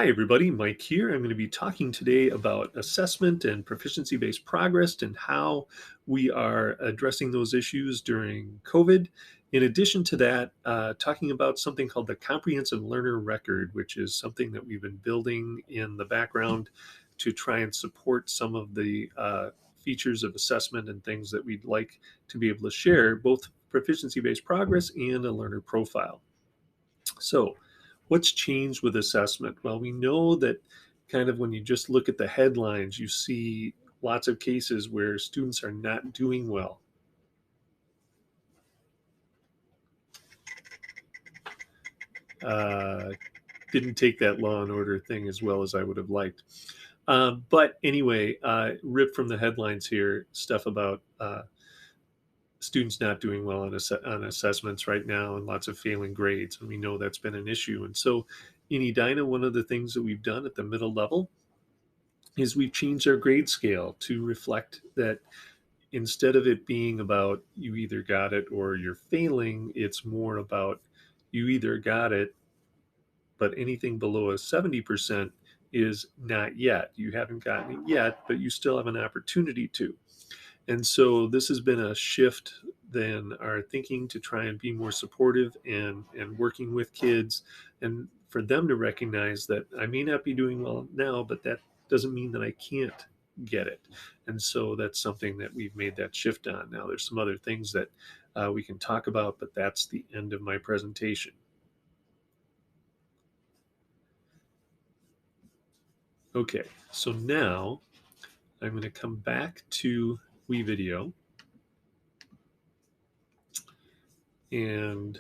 Hi, everybody. Mike here. I'm going to be talking today about assessment and proficiency-based progress and how we are addressing those issues during COVID. In addition to that, talking about something called the Comprehensive Learner Record, which is something that we've been building in the background to try and support some of the features of assessment and things that we'd like to be able to share, both proficiency-based progress and a learner profile. So, what's changed with assessment? Well, we know that kind of when you just look at the headlines, you see lots of cases where students are not doing well. Uh, didn't take that Law and Order thing as well as I would have liked. But anyway, ripped from the headlines here, stuff about students not doing well on assessments right now and lots of failing grades. And we know that's been an issue. And so in Edina, one of the things that we've done at the middle level is we've changed our grade scale to reflect that instead of it being about you either got it or you're failing, it's more about you either got it, but anything below a 70% is not yet. You haven't gotten it yet, but you still have an opportunity to. And so this has been a shift in our thinking to try and be more supportive and working with kids and for them to recognize that I may not be doing well now, but that doesn't mean that I can't get it. And so that's something that we've made that shift on. Now there's some other things that we can talk about, but that's the end of my presentation. Okay, so now I'm going to come back to WeVideo and